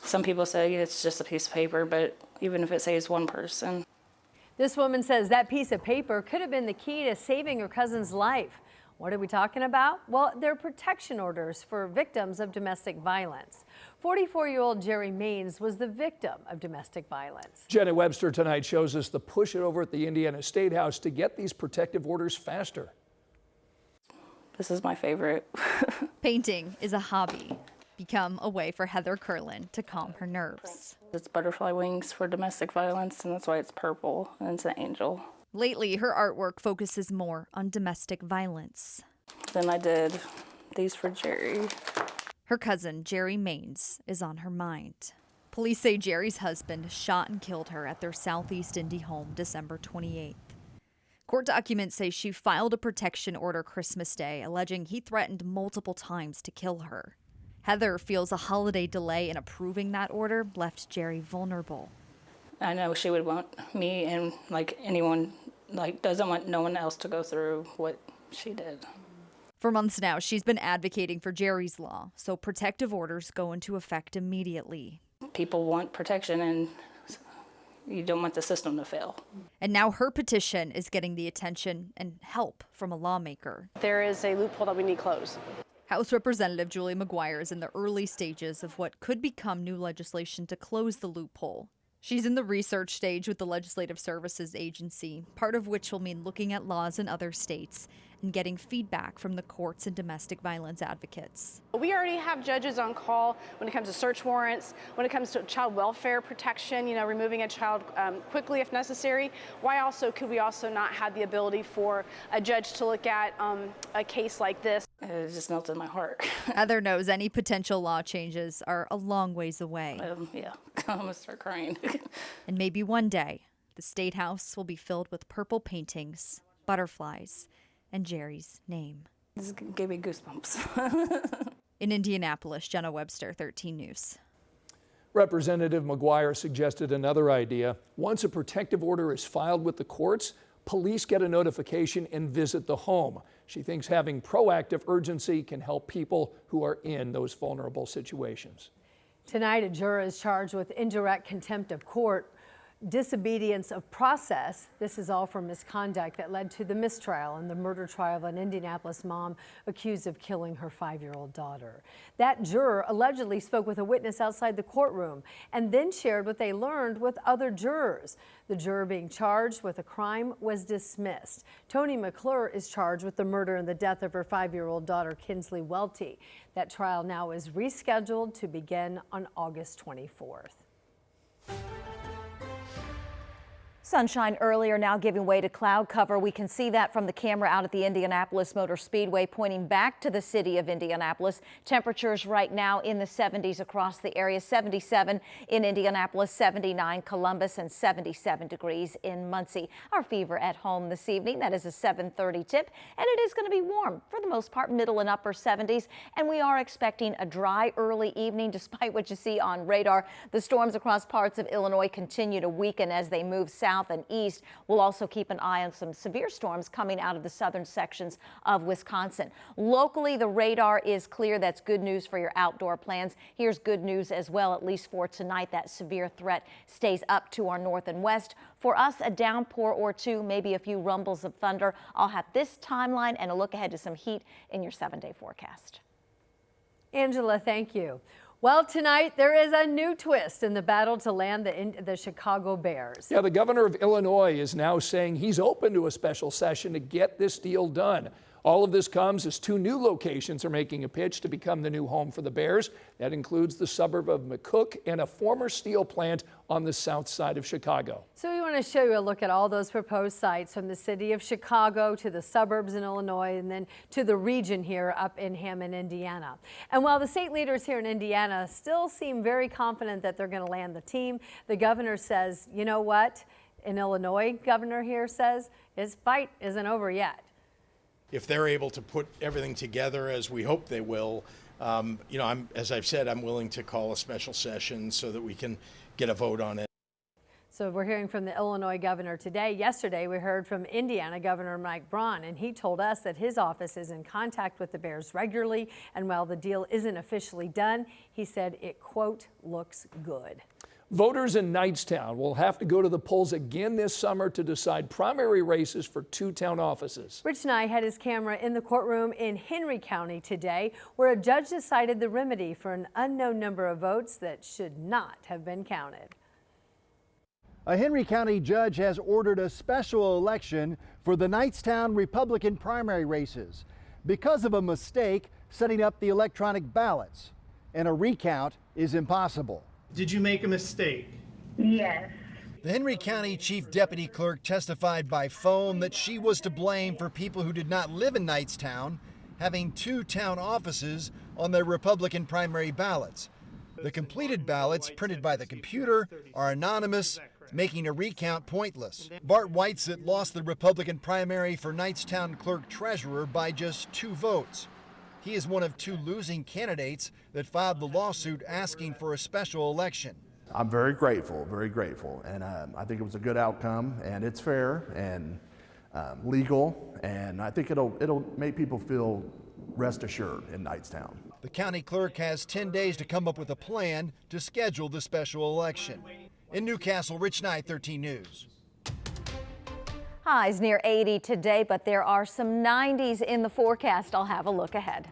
Some people say it's just a piece of paper, but even if it saves one person. This woman says that piece of paper could have been the key to saving her cousin's life. What are we talking about? Well, they're protection orders for victims of domestic violence. 44-year-old Jerry Maines was the victim of domestic violence. Jenna Webster tonight shows us the push over at the Indiana State House to get these protective orders faster. This is my favorite. Painting is a hobby, become a way for Heather Curlin to calm her nerves. It's butterfly wings for domestic violence, and that's why it's purple, and it's an angel. Lately, her artwork focuses more on domestic violence. Then I did these for Jerry. Her cousin, Jerry Maines, is on her mind. Police say Jerry's husband shot and killed her at their Southeast Indy home December 28th. Court documents say she filed a protection order Christmas Day, alleging he threatened multiple times to kill her. Heather feels a holiday delay in approving that order left Jerry vulnerable. I know she would want me and anyone doesn't want no one else to go through what she did. For months now, she's been advocating for Jerry's law, so protective orders go into effect immediately. People want protection, and you don't want the system to fail. And now her petition is getting the attention and help from a lawmaker. There is a loophole that we need closed. House Representative Julie McGuire is in the early stages of what could become new legislation to close the loophole. She's in the research stage with the Legislative Services Agency, part of which will mean looking at laws in other states and getting feedback from the courts and domestic violence advocates. We already have judges on call when it comes to search warrants, when it comes to child welfare protection, removing a child quickly if necessary. Why also could we also not have the ability for a judge to look at a case like this? It just melted my heart. Heather knows any potential law changes are a long ways away. Yeah, I'm gonna start crying. And maybe one day, the State House will be filled with purple paintings, butterflies, and Jerry's name. This gave me goosebumps. In Indianapolis, Jenna Webster, 13 News. Representative McGuire suggested another idea. Once a protective order is filed with the courts, police get a notification and visit the home. She thinks having proactive urgency can help people who are in those vulnerable situations. Tonight, a juror is charged with indirect contempt of court, disobedience of process. This is all for misconduct that led to the mistrial and the murder trial of an Indianapolis mom accused of killing her 5-year-old daughter. That juror allegedly spoke with a witness outside the courtroom and then shared what they learned with other jurors. The juror being charged with a crime was dismissed. Tony McClure is charged with the murder and the death of her 5-year-old daughter, Kinsley Welty. That trial now is rescheduled to begin on August 24th. Sunshine earlier, now giving way to cloud cover. We can see that from the camera out at the Indianapolis Motor Speedway, pointing back to the city of Indianapolis. Temperatures right now in the 70s across the area, 77 in Indianapolis, 79 Columbus, and 77 degrees in Muncie. Our fever at home this evening, that is a 7:30 tip, and it is going to be warm for the most part, middle and upper 70s, and we are expecting a dry early evening despite what you see on radar. The storms across parts of Illinois continue to weaken as they move south and east. We'll also keep an eye on some severe storms coming out of the southern sections of Wisconsin. Locally, the radar is clear. That's good news for your outdoor plans. Here's good news as well, at least for tonight. That severe threat stays up to our north and west. For us, a downpour or two, maybe a few rumbles of thunder. I'll have this timeline and a look ahead to some heat in your 7-day forecast. Angela, thank you. Well, tonight there is a new twist in the battle to land the Chicago Bears. Yeah, the governor of Illinois is now saying he's open to a special session to get this deal done. All of this comes as 2 new locations are making a pitch to become the new home for the Bears. That includes the suburb of McCook and a former steel plant on the south side of Chicago. So we want to show you a look at all those proposed sites from the city of Chicago to the suburbs in Illinois and then to the region here up in Hammond, Indiana. And while the state leaders here in Indiana still seem very confident that they're going to land the team, the governor says, you know what? In Illinois, governor here says his fight isn't over yet. If they're able to put everything together as we hope they will, as I've said, I'm willing to call a special session so that we can get a vote on it. So we're hearing from the Illinois governor today. Yesterday, we heard from Indiana Governor Mike Braun, and he told us that his office is in contact with the Bears regularly. And while the deal isn't officially done, he said it, quote, looks good. Voters in Knightstown will have to go to the polls again this summer to decide primary races for 2 town offices. Rich Nye had his camera in the courtroom in Henry County today, where a judge decided the remedy for an unknown number of votes that should not have been counted. A Henry County judge has ordered a special election for the Knightstown Republican primary races because of a mistake setting up the electronic ballots, and a recount is impossible. Did you make a mistake? Yes. The Henry County Chief Deputy Clerk testified by phone that she was to blame for people who did not live in Knightstown having 2 town offices on their Republican primary ballots. The completed ballots printed by the computer are anonymous, making a recount pointless. Bart Whitesett lost the Republican primary for Knightstown Clerk Treasurer by just 2 votes. He is one of 2 losing candidates that filed the lawsuit asking for a special election. I'm very grateful, and I think it was a good outcome, and it's fair and legal, and I think it'll make people feel rest assured in Knightstown. The county clerk has 10 days to come up with a plan to schedule the special election. In Newcastle, Rich Knight, 13 News. Highs near 80 today, but there are some 90s in the forecast. I'll have a look ahead.